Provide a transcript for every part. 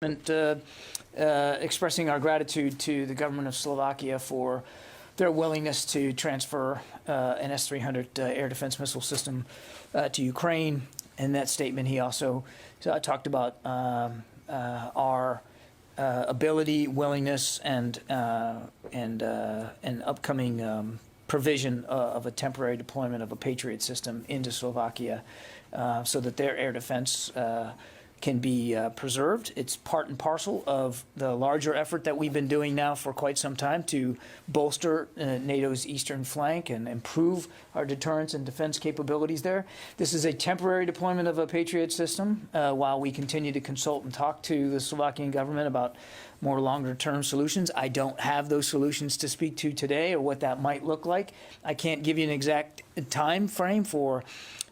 Expressing our gratitude to the government of Slovakia for their willingness to transfer an S-300 air defense missile system to Ukraine. In that statement, he also talked about our ability, willingness, and upcoming provision of a temporary deployment of a Patriot system into Slovakia so that their air defense can be preserved. It's part and parcel of the larger effort that we've been doing now for quite some time to bolster NATO's eastern flank and improve our deterrence and defense capabilities there. This is a temporary deployment of a Patriot system while we continue to consult and talk to the Slovakian government about more longer-term solutions. I don't have those solutions to speak to today or what that might look like. I can't give you an exact time frame for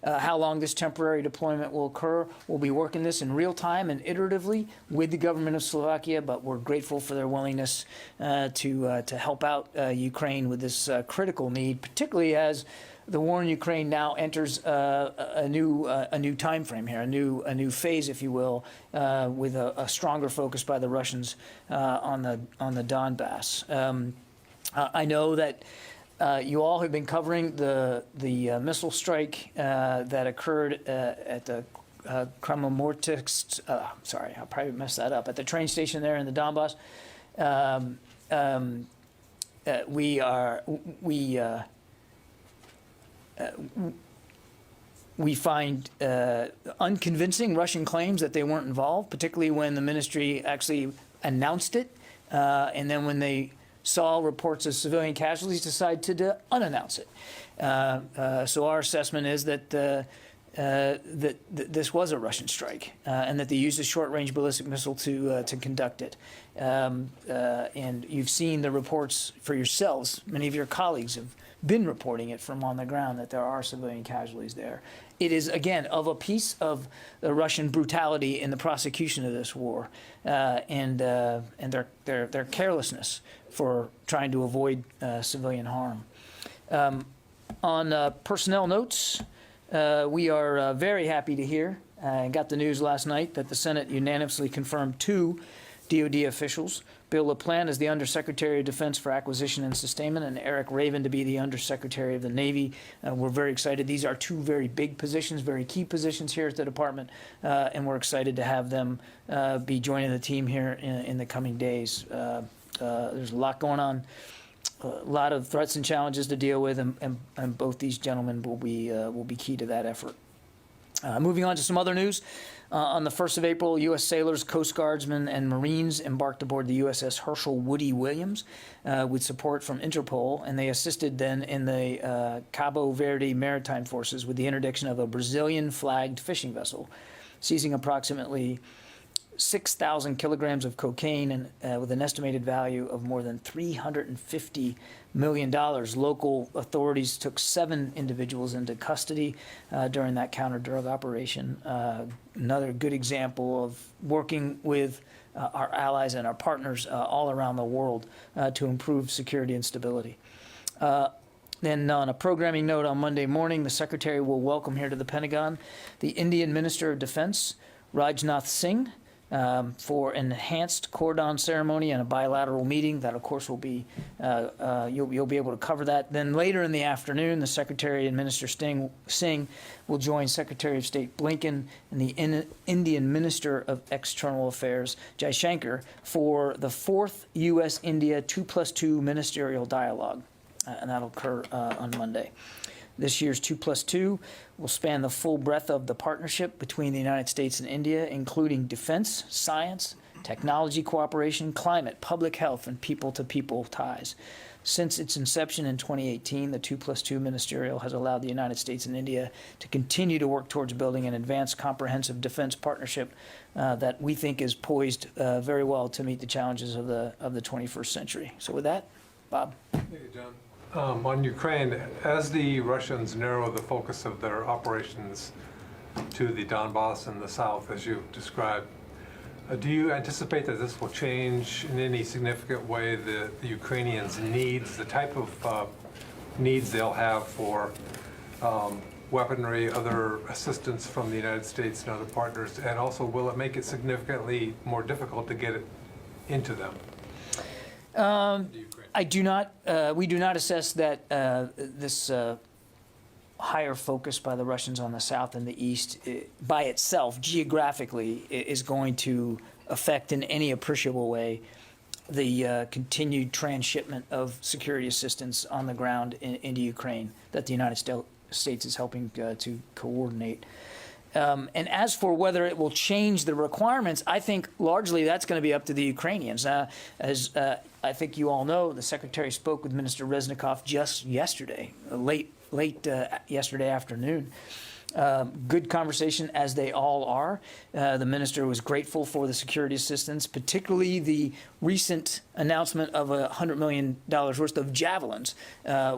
how long this temporary deployment will occur. We'll be working this in real time and iteratively with the government of Slovakia, but we're grateful for their willingness to help out Ukraine with this critical need, particularly as the war in Ukraine now enters a new time frame here, a new phase, if you will, with a stronger focus by the Russians on the Donbas. I know that you all have been covering the missile strike that occurred at the Kramatorsk. Sorry, I'll probably mess that up. At the train station there in the Donbas. We find unconvincing Russian claims that they weren't involved, particularly when the ministry actually announced it, and then when they saw reports of civilian casualties, decide to unannounce it. So our assessment is that that this was a Russian strike and that they used a short-range ballistic missile to conduct it. And you've seen the reports for yourselves. Many of your colleagues have been reporting it from on the ground that there are civilian casualties there. It is, again, of a piece of the Russian brutality in the prosecution of this war and their carelessness for trying to avoid civilian harm. On personnel notes, we are very happy to hear, got the news last night, that the Senate unanimously confirmed 2 DoD officials, Bill LaPlante as the Undersecretary of Defense for Acquisition and Sustainment, and Eric Raven to be the Undersecretary of the Navy. We're very excited. These are 2 very big positions, very key positions here at the Department, and we're excited to have them be joining the team here in the coming days. There's a lot going on, a lot of threats and challenges to deal with, and both these gentlemen will be key to that effort. Moving on to some other news. On the 1st of April, U.S. sailors, Coast Guardsmen, and Marines embarked aboard the USS Herschel Woody Williams with support from Interpol, and they assisted then in the Cabo Verde Maritime Forces with the interdiction of a Brazilian-flagged fishing vessel, seizing approximately 6,000 kilograms of cocaine and with an estimated value of more than $350 million. Local authorities took 7 individuals into custody during that counter-drug operation. Another good example of working with our allies and our partners all around the world to improve security and stability. Then on a programming note, on Monday morning, the Secretary will welcome here to the Pentagon the Indian Minister of Defense, Rajnath Singh, for an enhanced cordon ceremony and a bilateral meeting. That, of course, will be, you'll be able to cover that. Then later in the afternoon, the Secretary and Minister Singh will join Secretary of State Blinken and the Indian Minister of External Affairs, Jaishankar, for the 4th U.S.-India 2+2 ministerial dialogue, and that'll occur on Monday. This year's 2+2 will span the full breadth of the partnership between the United States and India, including defense, science, technology cooperation, climate, public health, and people-to-people ties. Since its inception in 2018, the 2+2 ministerial has allowed the United States and India to continue to work towards building an advanced, comprehensive defense partnership that we think is poised very well to meet the challenges of the 21st century. So with that, Bob. Thank you, John. On Ukraine, as the Russians narrow the focus of their operations to the Donbas and the south, as you described, do you anticipate that this will change in any significant way the Ukrainians' needs, the type of needs they'll have for weaponry, other assistance from the United States and other partners? And also, will it make it significantly more difficult to get it into them? I do not, we do not assess that this higher focus by the Russians on the south and the east by itself, geographically, is going to affect in any appreciable way the continued transshipment of security assistance on the ground into Ukraine that the United States is helping to coordinate. And as for whether it will change the requirements, I think largely that's going to be up to the Ukrainians. As I think you all know, the Secretary spoke with Minister Reznikov just yesterday, late yesterday afternoon. Good conversation, as they all are. The minister was grateful for the security assistance, particularly the recent announcement of $100 million worth of javelins,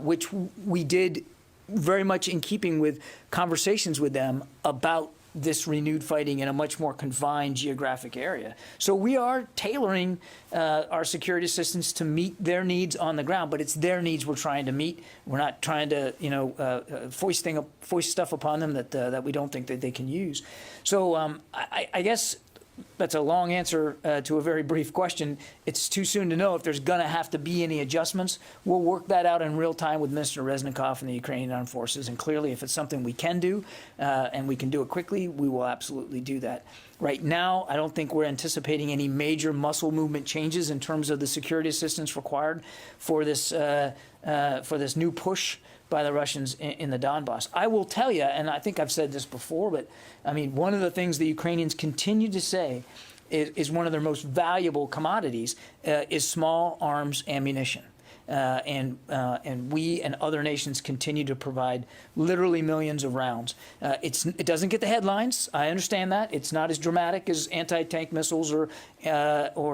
which we did very much in keeping with conversations with them about this renewed fighting in a much more confined geographic area. So we are tailoring our security assistance to meet their needs on the ground, but it's their needs we're trying to meet. We're not trying to, foist stuff upon them that we don't think that they can use. So I guess that's a long answer to a very brief question. It's too soon to know if there's going to have to be any adjustments. We'll work that out in real time with Mr. Reznikov and the Ukrainian Armed Forces. And clearly, if it's something we can do and we can do it quickly, we will absolutely do that. Right now, I don't think we're anticipating any major muscle movement changes in terms of the security assistance required for this new push by the Russians in the Donbas. I will tell you, and I think I've said this before, but I mean, one of the things the Ukrainians continue to say is one of their most valuable commodities is small arms ammunition. And we and other nations continue to provide literally millions of rounds. It doesn't get the headlines. I understand that. It's not as dramatic as anti-tank missiles or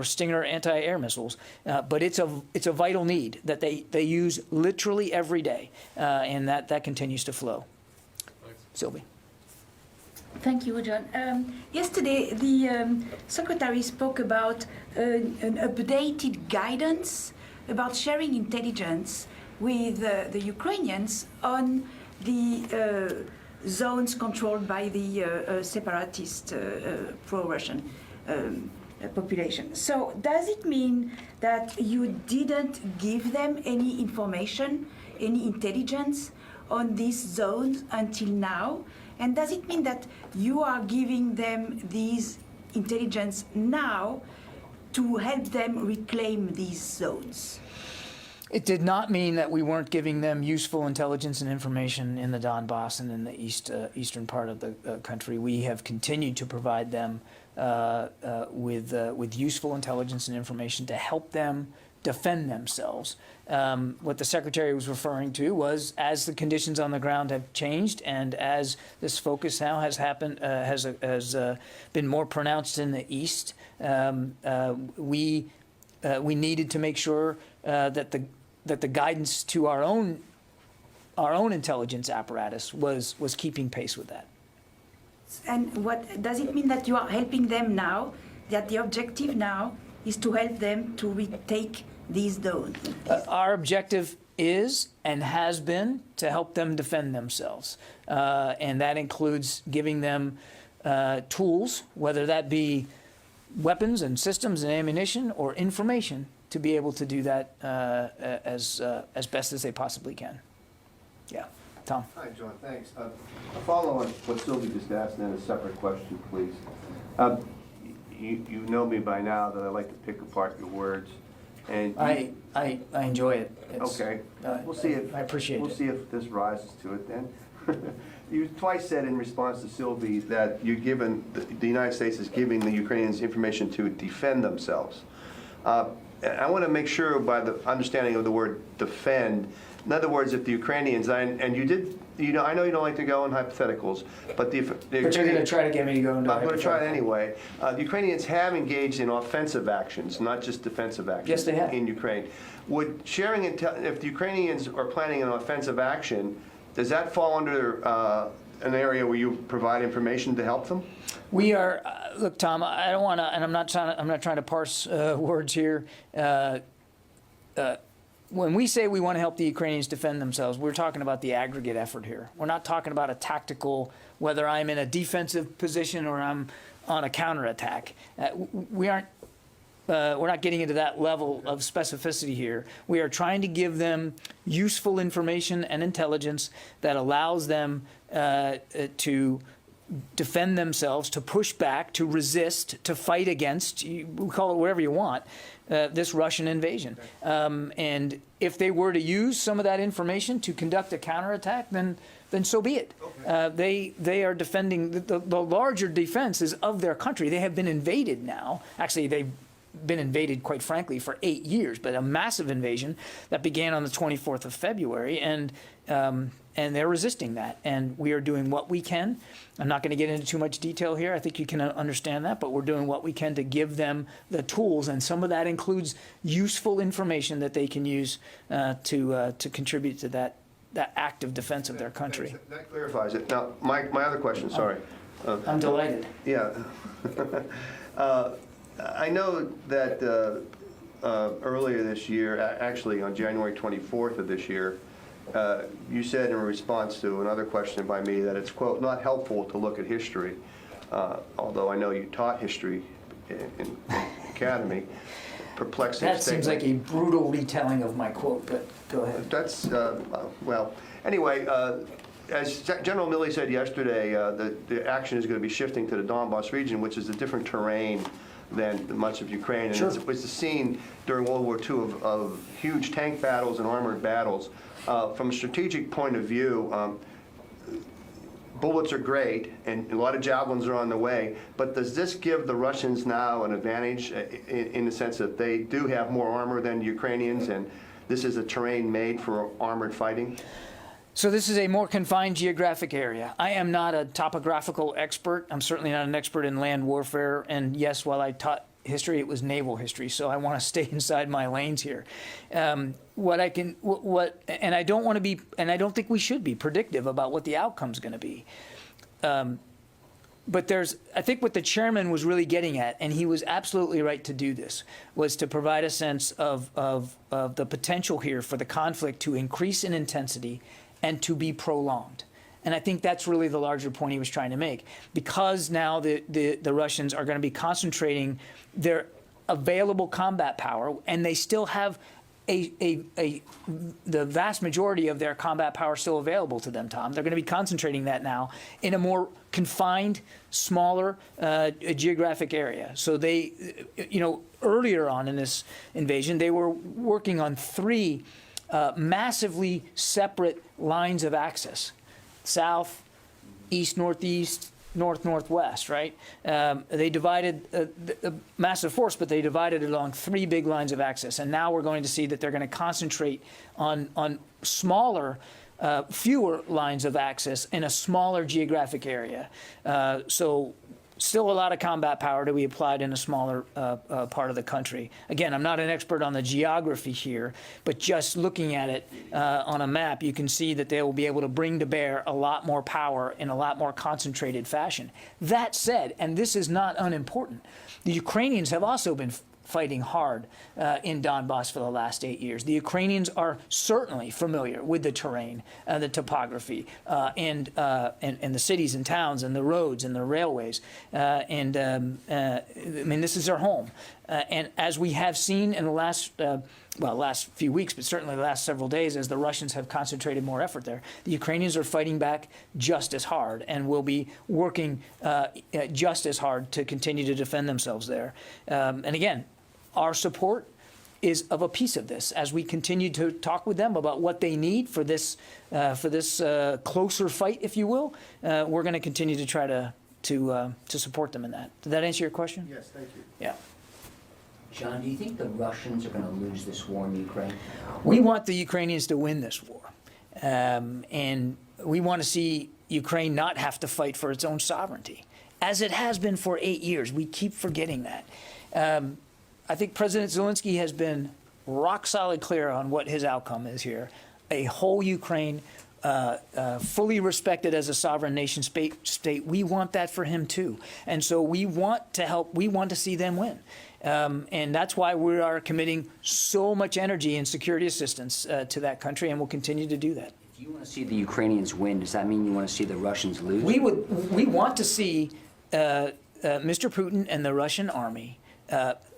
Stinger anti-air missiles, but it's a vital need that they use literally every day, and that continues to flow. Thanks. Sylvie. Thank you, John. Yesterday, the Secretary spoke about an updated guidance about sharing intelligence with the Ukrainians on the zones controlled by the separatist pro-Russian population. So does it mean that you didn't give them any information, any intelligence on these zones until now? And does it mean that you are giving them these intelligence now to help them reclaim these zones? It did not mean that we weren't giving them useful intelligence and information in the Donbas and in the eastern part of the country. We have continued to provide them with useful intelligence and information to help them defend themselves. What the Secretary was referring to was, as the conditions on the ground have changed and as this focus now has been more pronounced in the east, we needed to make sure that the guidance to our own intelligence apparatus was keeping pace with that. And what does it mean that you are helping them now? That the objective now is to help them to retake these zones? Our objective is and has been to help them defend themselves, and that includes giving them tools, whether that be weapons and systems and ammunition or information, to be able to do that as best as they possibly can. Yeah, Tom. Hi, John. Thanks. A follow on what Sylvie just asked, and then a separate question, please. You know me by now that I like to pick apart your words, and I enjoy it. Okay. We'll see if I appreciate it. We'll see if this rises to it then. You twice said in response to Sylvie that you're given the United States is giving the Ukrainians information to defend themselves. I want to make sure by the understanding of the word defend. In other words, if the Ukrainians, and you did, I know you don't like to go in hypotheticals, but But you're going to try to get me to go into I'm going to try it hypothetical. anyway. The Ukrainians have engaged in offensive actions, not just defensive actions. Yes, they have. In Ukraine. Would sharing, if the Ukrainians are planning an offensive action, does that fall under an area where you provide information to help them? We are, look, Tom, I don't want to, and I'm not trying to parse words here. when we say we want to help the Ukrainians defend themselves, we're talking about the aggregate effort here. We're not talking about a tactical, whether I'm in a defensive position or I'm on a counterattack. We're not getting into that level of specificity here. We are trying to give them useful information and intelligence that allows them to defend themselves, to push back, to resist, to fight against, you call it whatever you want, this Russian invasion. And if they were to use some of that information to conduct a counterattack, then so be it. They are defending, the larger defense is of their country. They have been invaded now. Actually, they've been invaded, quite frankly, for 8 years, but a massive invasion that began on the 24th of February, and they're resisting that. And we are doing what we can. I'm not going to get into too much detail here. I think you can understand that, but we're doing what we can to give them the tools, and some of that includes useful information that they can use to contribute to that active defense of their country. That clarifies it. Now, my other question, sorry. I'm delighted. Yeah. I know that earlier this year, actually on January 24th of this year, you said in response to another question by me that it's, quote, not helpful to look at history, although I know you taught history in academy. Perplexing That statement. seems like a brutal retelling of my quote, but go ahead. That's, well, anyway, as General Milley said yesterday, the action is going to be shifting to the Donbas region, which is a different terrain than much of Ukraine. And Sure. it was the scene during World War II of huge tank battles and armored battles. From a strategic point of view, bullets are great, and a lot of javelins are on the way, but does this give the Russians now an advantage in the sense that they do have more armor than the Ukrainians, and this is a terrain made for armored fighting? So this is a more confined geographic area. I am not a topographical expert. I'm certainly not an expert in land warfare. And yes, while I taught history, it was naval history. So I want to stay inside my lanes here. And I don't want to be, and I don't think we should be predictive about what the outcome's going to be. But I think what the chairman was really getting at, and he was absolutely right to do this, was to provide a sense of the potential here for the conflict to increase in intensity and to be prolonged. And I think that's really the larger point he was trying to make. Because now the Russians are going to be concentrating their available combat power, and they still have the vast majority of their combat power still available to them, Tom. They're going to be concentrating that now in a more confined, smaller geographic area. So they, earlier on in this invasion, they were working on 3 massively separate lines of access: south, east, northeast, north, northwest, right? They divided a massive force, but they divided it along 3 big lines of access. And now we're going to see that they're going to concentrate on smaller, fewer lines of access in a smaller geographic area. So still a lot of combat power to be applied in a smaller part of the country. Again, I'm not an expert on the geography here, but just looking at it on a map, you can see that they will be able to bring to bear a lot more power in a lot more concentrated fashion. That said, and this is not unimportant, the Ukrainians have also been fighting hard in Donbas for the last 8 years. The Ukrainians are certainly familiar with the terrain, the topography, and the cities and towns and the roads and the railways. I mean, this is their home. And as we have seen in the last few weeks, but certainly the last several days, as the Russians have concentrated more effort there, the Ukrainians are fighting back just as hard and will be working just as hard to continue to defend themselves there. And again, our support is of a piece of this as we continue to talk with them about what they need for this closer fight, if you will. We're going to continue to try to support them in that. Did that answer your question? Yes, thank you. Yeah. John, do you think the Russians are going to lose this war in Ukraine? We want the Ukrainians to win this war. And we want to see Ukraine not have to fight for its own sovereignty, as it has been for 8 years. We keep forgetting that. I think President Zelensky has been rock solid clear on what his outcome is here. A whole Ukraine fully respected as a sovereign nation state. We want that for him too. And so we want to help, we want to see them win. And that's why we are committing so much energy and security assistance to that country, and we'll continue to do that. If you want to see the Ukrainians win, does that mean you want to see the Russians lose? We want to see Mr. Putin and the Russian army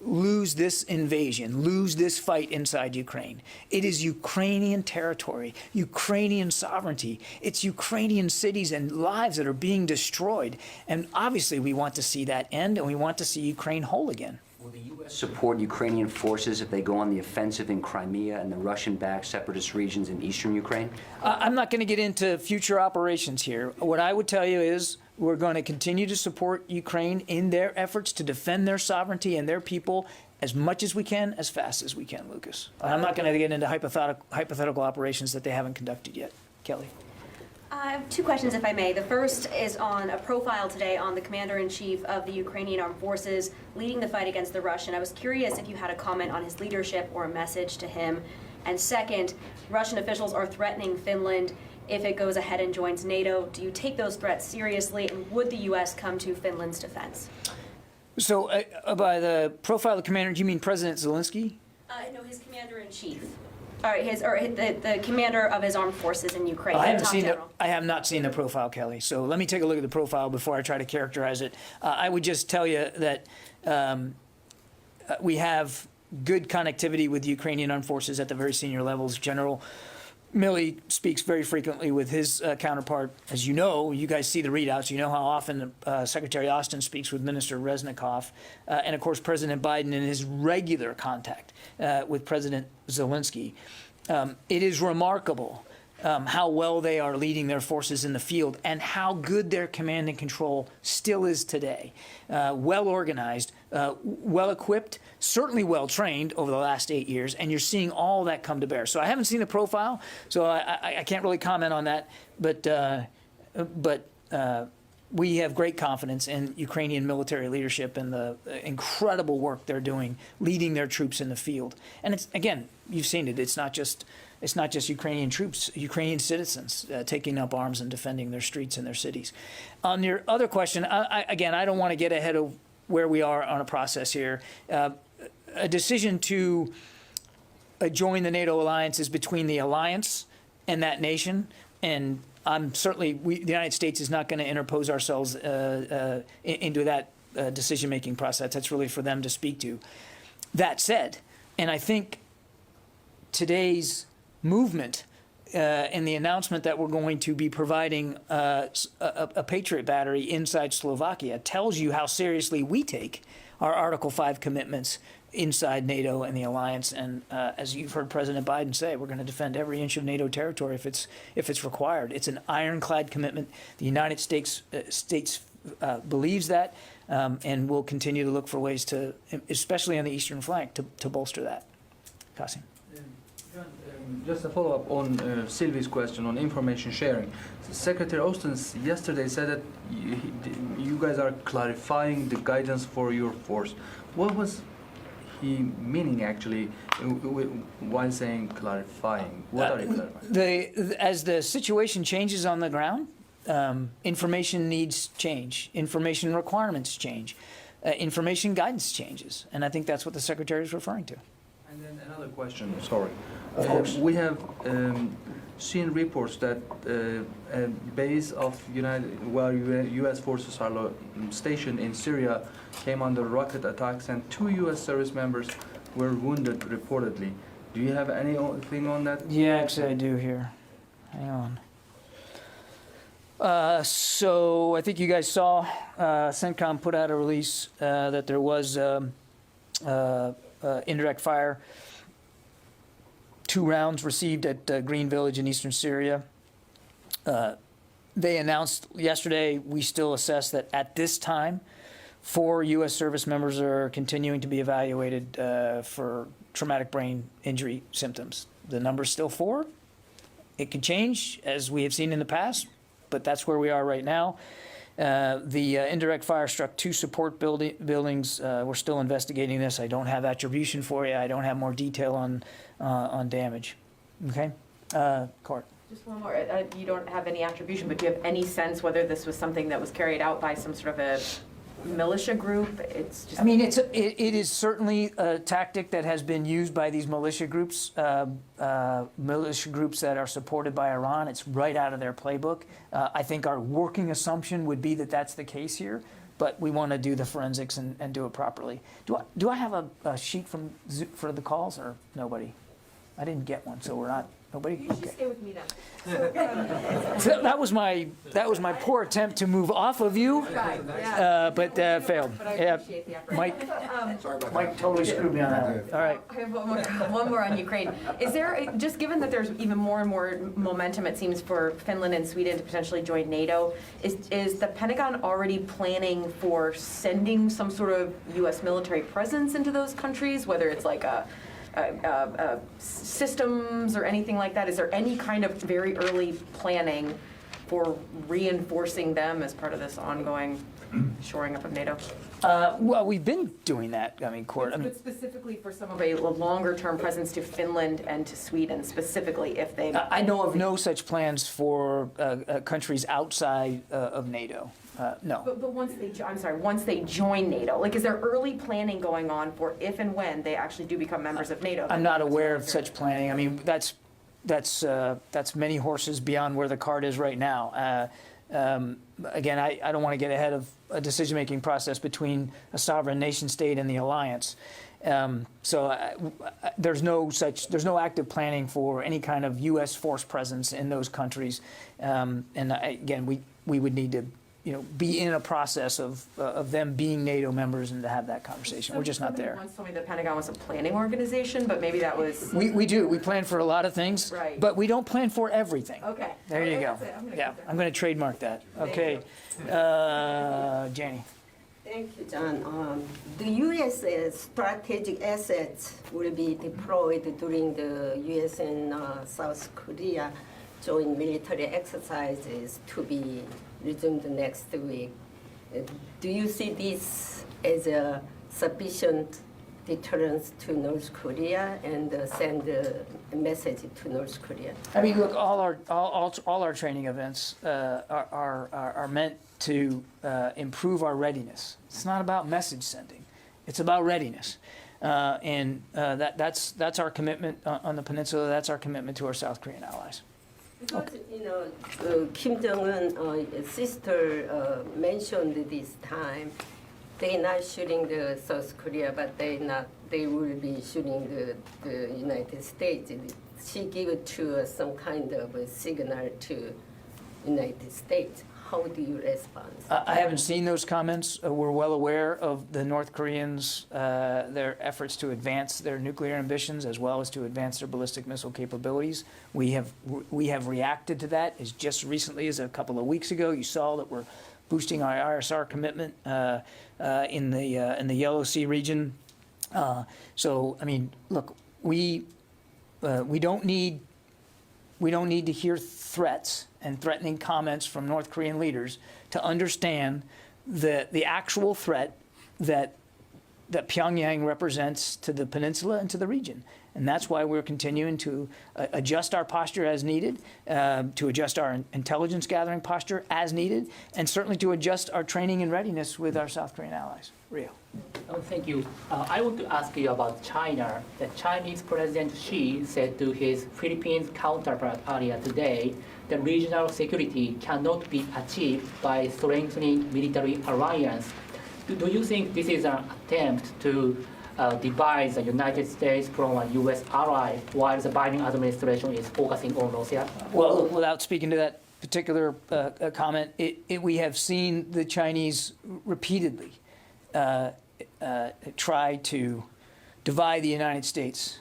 lose this invasion, lose this fight inside Ukraine. It is Ukrainian territory, Ukrainian sovereignty. It's Ukrainian cities and lives that are being destroyed. And obviously we want to see that end, and we want to see Ukraine whole again. Will the U.S. support Ukrainian forces if they go on the offensive in Crimea and the Russian-backed separatist regions in eastern Ukraine? I'm not going to get into future operations here. What I would tell you is we're going to continue to support Ukraine in their efforts to defend their sovereignty and their people as much as we can, as fast as we can, Lucas. I'm not going to get into hypothetical operations that they haven't conducted yet. Kelly. I have two questions, if I may. The first is on a profile today on the Commander-in-Chief of the Ukrainian Armed Forces leading the fight against the Russian. I was curious if you had a comment on his leadership or a message to him. And second, Russian officials are threatening Finland if it goes ahead and joins NATO. Do you take those threats seriously, and would the U.S. come to Finland's defense? So by the profile of the commander, do you mean President Zelensky? No, his Commander-in-Chief. The commander of his armed forces in Ukraine. I have not seen the profile, Kelly. So let me take a look at the profile before I try to characterize it. I would just tell you that we have good connectivity with the Ukrainian armed forces at the very senior levels. General Milley speaks very frequently with his counterpart. As you know, you guys see the readouts. You know how often Secretary Austin speaks with Minister Reznikov. And, of course, President Biden in his regular contact with President Zelensky. It is remarkable how well they are leading their forces in the field and how good their command and control still is today. Well organized, well equipped, certainly well trained over the last 8 years, and you're seeing all that come to bear. So I haven't seen the profile, so I can't really comment on that, but we have great confidence in Ukrainian military leadership and the incredible work they're doing, leading their troops in the field. And it's, again, you've seen it. It's not just Ukrainian troops, Ukrainian citizens taking up arms and defending their streets and their cities. On your other question, again, I don't want to get ahead of where we are on a process here. A decision to join the NATO alliance is between the alliance and that nation, and I'm certainly, the United States is not going to interpose ourselves into that decision-making process. That's really for them to speak to. That said, and I think today's movement and the announcement that we're going to be providing a Patriot battery inside Slovakia tells you how seriously we take our Article 5 commitments inside NATO and the alliance. And as you've heard President Biden say, we're going to defend every inch of NATO territory if it's required. It's an ironclad commitment. The United States believes that, and will continue to look for ways to, especially on the eastern flank, to bolster that. Qasim. Just a follow-up on Sylvie's question on information sharing. Secretary Austin yesterday said that you guys are clarifying the guidance for your force. What was he meaning actually while saying clarifying? What are you clarifying? As the situation changes on the ground, information needs change. Information requirements change. Information guidance changes. And I think that's what the Secretary is referring to. And then another question, sorry. Of course. We have seen reports that a base of U.S. forces are stationed in Syria came under rocket attacks, and 2 U.S. service members were wounded reportedly. Do you have anything on that? Yeah, actually I do here. Hang on. So I think you guys saw CENTCOM put out a release that there was indirect fire. 2 rounds received at Green Village in eastern Syria. They announced yesterday, we still assess that at this time, 4 U.S. service members are continuing to be evaluated for traumatic brain injury symptoms. The number's still 4. It could change, as we have seen in the past, but that's where we are right now. The indirect fire struck 2 support buildings. We're still investigating this. I don't have attribution for you. I don't have more detail on damage. Okay, Court. Just one more. You don't have any attribution, but do you have any sense whether this was something that was carried out by some sort of a militia group? It's just. I mean, it is certainly a tactic that has been used by these militia groups that are supported by Iran. It's right out of their playbook. I think our working assumption would be that that's the case here, but we want to do the forensics and do it properly. Do I have a sheet for the calls or nobody? I didn't get one, so we're not. Nobody? You should Okay. stay with me then. So that was my poor attempt to move off of you, but failed. But I Yeah, appreciate the effort. Mike totally screwed me on that one. All right. I have one more on Ukraine. Is there, just given that there's even more and more momentum, it seems, for Finland and Sweden to potentially join NATO, is the Pentagon already planning for sending some sort of U.S. military presence into those countries, whether it's like systems or anything like that? Is there any kind of very early planning for reinforcing them as part of this ongoing shoring up of NATO? Well, we've been doing that. I mean, But specifically for some of a longer-term presence to Finland and to Sweden, specifically if they... I know of no such plans for countries outside of NATO. No. But once they join NATO, like, is there early planning going on for if and when they actually do become members of NATO? I'm not aware of such planning. I mean, that's many horses beyond where the cart is right now. Again, I don't want to get ahead of a decision-making process between a sovereign nation-state and the alliance. There's no active planning for any kind of U.S. force presence in those countries. Again, we would need to, be in a process of them being NATO members and to have that conversation. We're just not there. Somebody once told me the Pentagon was a planning organization, but maybe that was... We do. We plan for a lot of things, Right. but we don't plan for everything. Okay. There you Okay, go. that's it. I'm gonna Yeah, keep that. I'm going to trademark that. Okay. Janie. Thank you, John. The U.S. strategic assets will be deployed during the U.S. and South Korea joint military exercises to be resumed next week. Do you see this as a sufficient deterrence to North Korea and send a message to North Korea? I mean, look, all our training events are meant to improve our readiness. It's not about message sending; it's about readiness, that's our commitment on the peninsula. That's our commitment to our South Korean allies. Because, Kim Jong-un's sister mentioned this time, they're not shooting the South Korea, but they will be shooting the United States. She gave it to some kind of a signal to United States. How do you respond? I haven't seen those comments. We're well aware of the North Koreans, their efforts to advance their nuclear ambitions as well as to advance their ballistic missile capabilities. We have reacted to that as just recently as a couple of weeks ago. You saw that we're boosting our ISR commitment in the Yellow Sea region. So, I mean, look, we don't need to hear threats and threatening comments from North Korean leaders to understand the actual threat that Pyongyang represents to the peninsula and to the region. And that's why we're continuing to adjust our posture as needed, to adjust our intelligence gathering posture as needed, and certainly to adjust our training and readiness with our South Korean allies. Rio. Thank you. I want to ask you about China. The Chinese President Xi said to his Philippines counterpart earlier today that regional security cannot be achieved by strengthening military alliance. Do you think this is an attempt to divide the United States from a U.S. ally while the Biden administration is focusing on Russia? Well, without speaking to that particular comment, we have seen the Chinese repeatedly try to divide the United States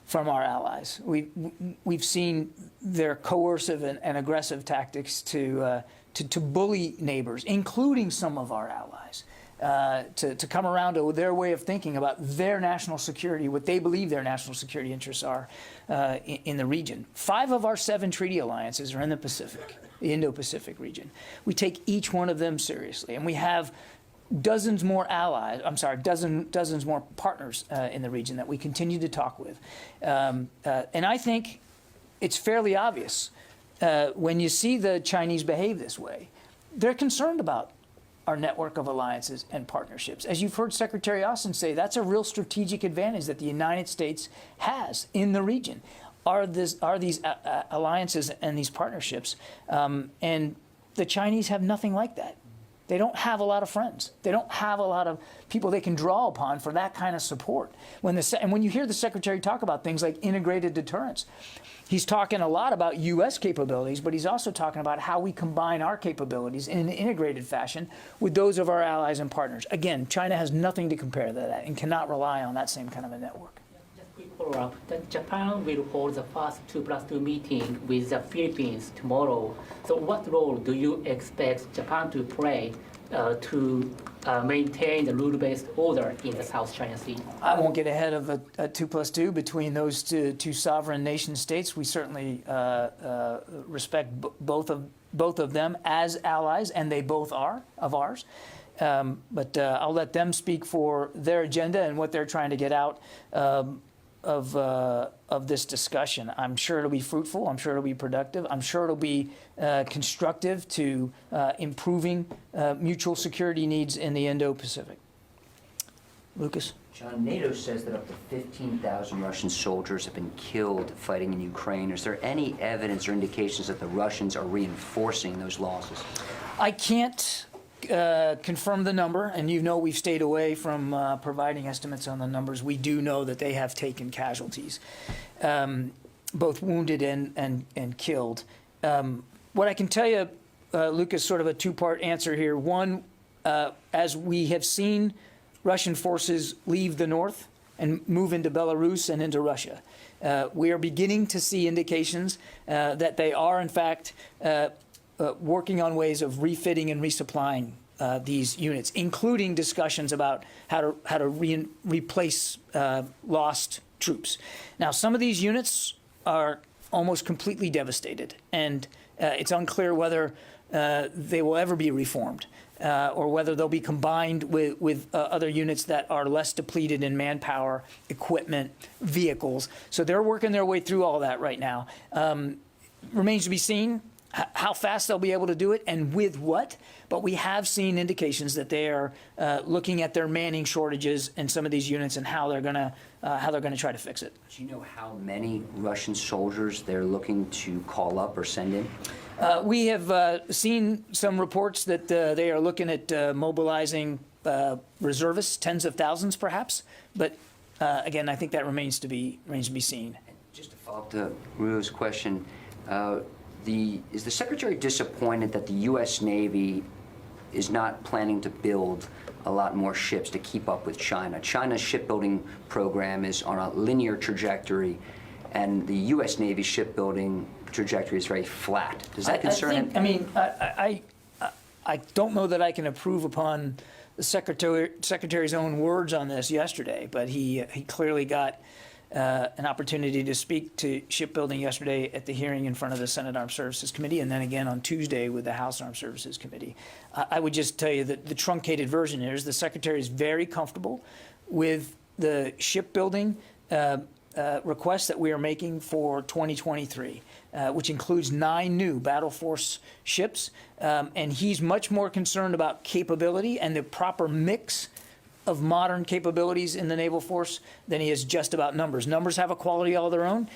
from our allies. We've seen their coercive and aggressive tactics to bully neighbors, including some of our allies, to come around to their way of thinking about their national security, what they believe their national security interests are in the region. 5 of our 7 treaty alliances are in the Pacific, the Indo-Pacific region. We take each one of them seriously, and we have dozens more partners in the region that we continue to talk with. And I think it's fairly obvious when you see the Chinese behave this way, they're concerned about our network of alliances and partnerships. As you've heard Secretary Austin say, that's a real strategic advantage that the United States has in the region, are these alliances and these partnerships. And the Chinese have nothing like that. They don't have a lot of friends. They don't have a lot of people they can draw upon for that kind of support. And when you hear the Secretary talk about things like integrated deterrence, he's talking a lot about U.S. capabilities, but he's also talking about how we combine our capabilities in an integrated fashion with those of our allies and partners. Again, China has nothing to compare to that and cannot rely on that same kind of a network. Just quick follow-up. Japan will hold the first 2+2 meeting with the Philippines tomorrow. So what role do you expect Japan to play to maintain the rule-based order in the South China Sea? I won't get ahead of a 2+2 between those two sovereign nation states. We certainly respect both of them as allies, and they both are of ours. But I'll let them speak for their agenda and what they're trying to get out of this discussion. I'm sure it'll be fruitful. I'm sure it'll be productive. I'm sure it'll be constructive to improving mutual security needs in the Indo-Pacific. Lucas? John, NATO says that up to 15,000 Russian soldiers have been killed fighting in Ukraine. Is there any evidence or indications that the Russians are reinforcing those losses? I can't confirm the number, and you know we've stayed away from providing estimates on the numbers. We do know that they have taken casualties, both wounded and killed. What I can tell you, Lucas, sort of a two-part answer here. One, as we have seen Russian forces leave the north and move into Belarus and into Russia, we are beginning to see indications that they are, in fact, working on ways of refitting and resupplying these units, including discussions about how to replace lost troops. Now, some of these units are almost completely devastated, and it's unclear whether they will ever be reformed or whether they'll be combined with other units that are less depleted in manpower, equipment, vehicles. So they're working their way through all that right now. Remains to be seen how fast they'll be able to do it and with what, but we have seen indications that they are looking at their manning shortages in some of these units and how they're going to try to fix it. Do you know how many Russian soldiers they're looking to call up or send in? We have seen some reports that they are looking at mobilizing reservists, tens of thousands perhaps, but again, I think that remains to be seen. And just to follow up to Ruo's question, is the Secretary disappointed that the U.S. Navy is not planning to build a lot more ships to keep up with China? China's shipbuilding program is on a linear trajectory, and the U.S. Navy shipbuilding trajectory is very flat. Does that concern him? I don't know that I can approve upon the Secretary's own words on this yesterday, but he clearly got an opportunity to speak to shipbuilding yesterday at the hearing in front of the Senate Armed Services Committee, and then again on Tuesday with the House Armed Services Committee. I would just tell you that the truncated version is the Secretary is very comfortable with the shipbuilding requests that we are making for 2023, which includes 9 new Battle Force ships, and he's much more concerned about capability and the proper mix of modern capabilities in the naval force than he is just about numbers. Numbers have a quality all their own.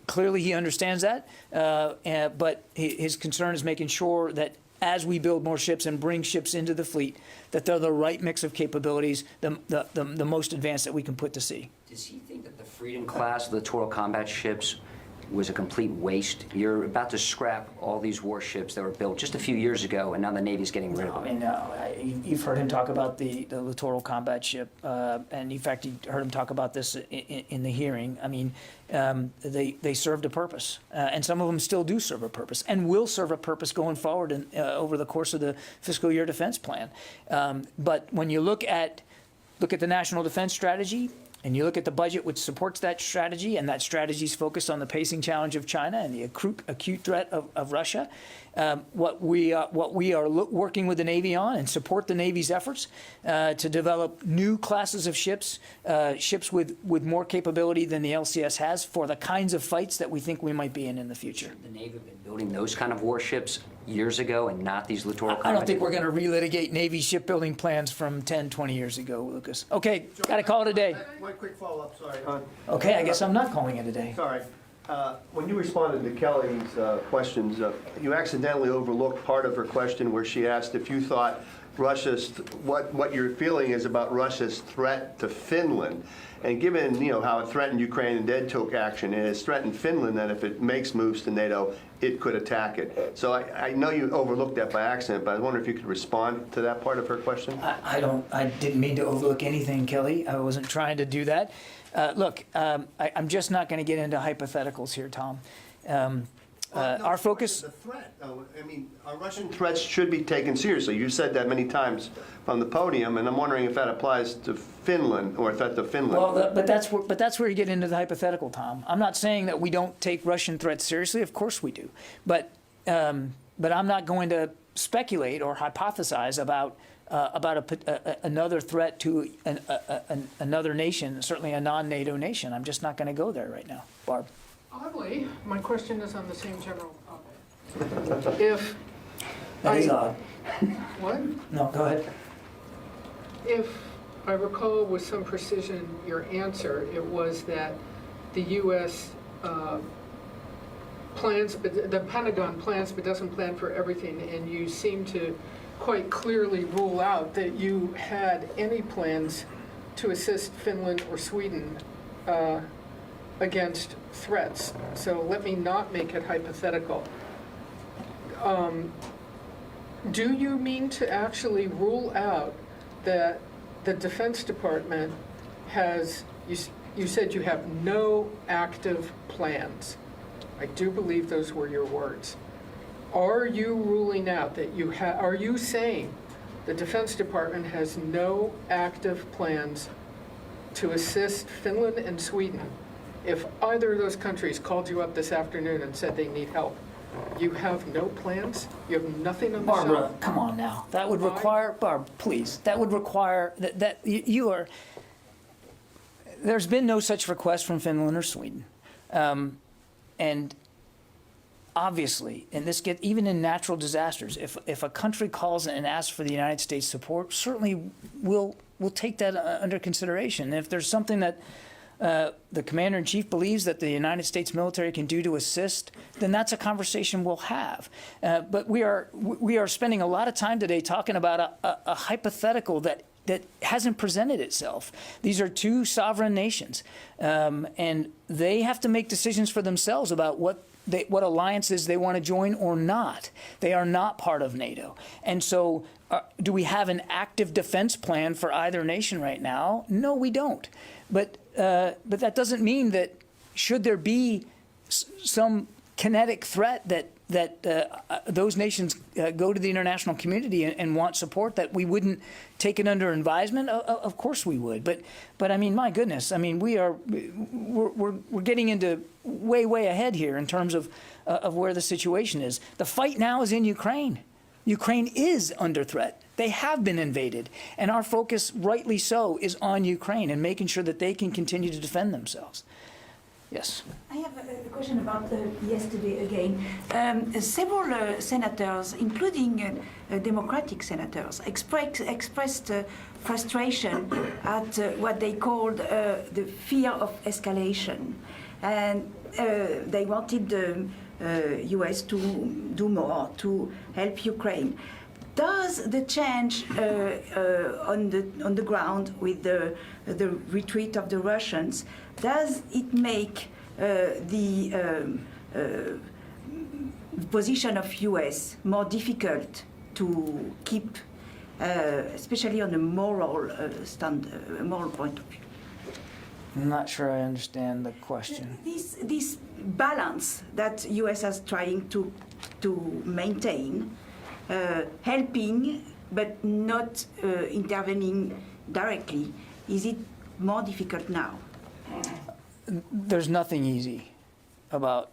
Clearly he understands that, but his concern is making sure that as we build more ships and bring ships into the fleet, that they're the right mix of capabilities, the most advanced that we can put to sea. Does he think that the Freedom class littoral combat ships was a complete waste? You're about to scrap all these warships that were built just a few years ago, and now the Navy's getting rid of them. You've heard him talk about the littoral combat ship, and in fact, you heard him talk about this in the hearing. I mean, they served a purpose, and some of them still do serve a purpose, and will serve a purpose going forward over the course of the fiscal year defense plan. But when you look at the National Defense Strategy, and you look at the budget which supports that strategy, and that strategy is focused on the pacing challenge of China and the acute threat of Russia, what we are working with the Navy on and support the Navy's efforts to develop new classes of ships, ships with more capability than the LCS has for the kinds of fights that we think we might be in the future. The Navy have been building those kind of warships years ago and not these littoral I don't think we're going to relitigate Navy shipbuilding plans from 10, 20 years ago, Lucas. Okay, got to call it a day. One quick follow-up, sorry. Okay, I guess I'm not calling it a day. Sorry. When you responded to Kelly's questions, you accidentally overlooked part of her question where she asked if you thought what your feeling is about Russia's threat to Finland. And given, how it threatened Ukraine and then took action, and it's threatened Finland that if it makes moves to NATO, it could attack it. So I know you overlooked that by accident, but I was wondering if you could respond to that part of her question. I didn't mean to overlook anything, Kelly. I wasn't trying to do that. Look, I'm just not going to get into hypotheticals here, Tom. Our focus. The threat, our Russian threats should be taken seriously. You've said that many times from the podium, and I'm wondering if that applies to Finland or threat to Finland. Well, but that's where you get into the hypothetical, Tom. I'm not saying that we don't take Russian threats seriously. Of course we do. But I'm not going to speculate or hypothesize about another threat to another nation, certainly a non-NATO nation. I'm just not going to go there right now. Barb. Oddly, my question is on the same general topic. That is odd. What? No, go ahead. If I recall with some precision your answer, it was that the U.S. Plans, but the Pentagon plans, but doesn't plan for everything, and you seem to quite clearly rule out that you had any plans to assist Finland or Sweden against threats. So let me not make it hypothetical. Do you mean to actually rule out that the Defense Department has, you said you have no active plans. I do believe those were your words. Are you ruling out that are you saying the Defense Department has no active plans to assist Finland and Sweden? If either of those countries called you up this afternoon and said they need help, you have no plans? You have nothing on the shelf? Barbara, come on now. That would require, Barb, please, that would require that you are, there's been no such request from Finland or Sweden. And obviously, and even in natural disasters, if a country calls and asks for the United States support, certainly we'll take that under consideration. And if there's something that the commander-in-chief believes that the United States military can do to assist, then that's a conversation we'll have. But we are spending a lot of time today talking about a hypothetical that hasn't presented itself. These are two sovereign nations, and they have to make decisions for themselves about what alliances they want to join or not. They are not part of NATO. And so do we have an active defense plan for either nation right now? No, we don't. But that doesn't mean that should there be some kinetic threat that those nations go to the international community and want support, that we wouldn't take it under advisement. Of course we would. But I mean, my goodness, I mean, we're getting into way ahead here in terms of where the situation is. The fight now is in Ukraine. Ukraine is under threat. They have been invaded, and our focus, rightly so, is on Ukraine and making sure that they can continue to defend themselves. Yes. I have a question about yesterday again. Several senators, including Democratic senators, expressed frustration at what they called the fear of escalation. And they wanted the U.S. to do more to help Ukraine. Does the change on the ground with the retreat of the Russians, does it make the position of U.S. more difficult to keep, especially on a moral point of view? I'm not sure I understand the question. This balance that U.S. is trying to maintain, helping but not intervening directly, is it more difficult now? There's nothing easy about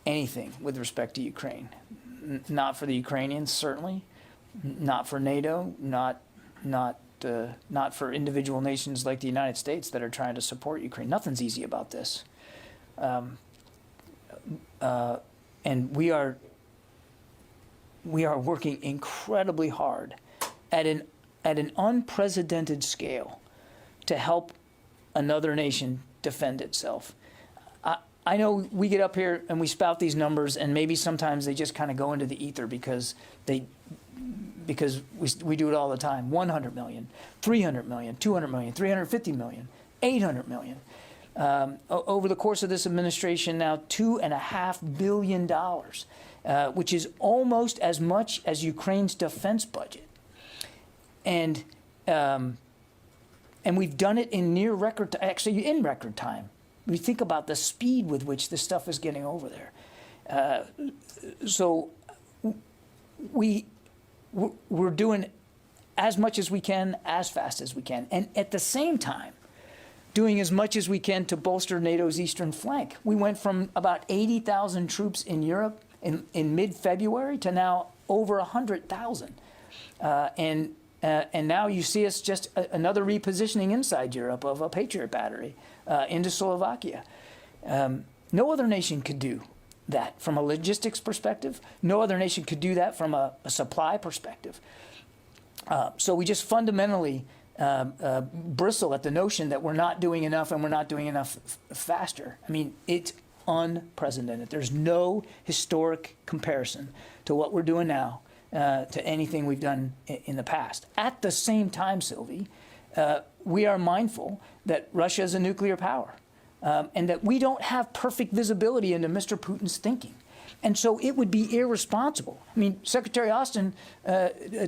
anything with respect to Ukraine. Not for the Ukrainians, certainly. Not for NATO. Not for individual nations like the United States that are trying to support Ukraine. Nothing's easy about this. And we are working incredibly hard at an unprecedented scale to help another nation defend itself. I know we get up here and we spout these numbers, and maybe sometimes they just kind of go into the ether because we do it all the time. 100 million, 300 million, 200 million, 350 million, 800 million. Over the course of this administration now, $2.5 billion, which is almost as much as Ukraine's defense budget. And we've done it in near record, actually in record time. We think about the speed with which this stuff is getting over there. So we're doing as much as we can, as fast as we can. And at the same time, doing as much as we can to bolster NATO's eastern flank. We went from about 80,000 troops in Europe in mid-February to now over 100,000. And now you see us just another repositioning inside Europe of a Patriot battery into Slovakia. No other nation could do that from a logistics perspective. No other nation could do that from a supply perspective. So we just fundamentally bristle at the notion that we're not doing enough and we're not doing enough faster. I mean, it's unprecedented. There's no historic comparison to what we're doing now to anything we've done in the past. At the same time, Sylvie, we are mindful that Russia is a nuclear power and that we don't have perfect visibility into Mr. Putin's thinking. And so it would be irresponsible. I mean, Secretary Austin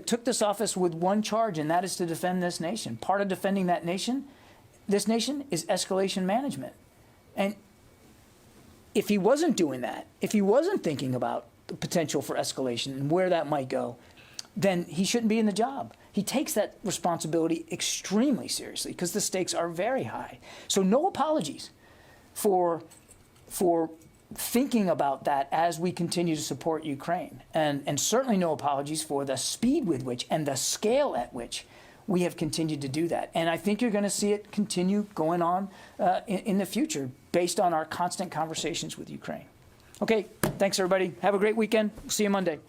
took this office with one charge, and that is to defend this nation. Part of defending that nation, this nation, is escalation management. And if he wasn't doing that, if he wasn't thinking about the potential for escalation and where that might go, then he shouldn't be in the job. He takes that responsibility extremely seriously because the stakes are very high. So no apologies for thinking about that as we continue to support Ukraine. And certainly no apologies for the speed with which and the scale at which we have continued to do that. And I think you're going to see it continue going on in the future based on our constant conversations with Ukraine. Okay, thanks everybody. Have a great weekend. See you Monday.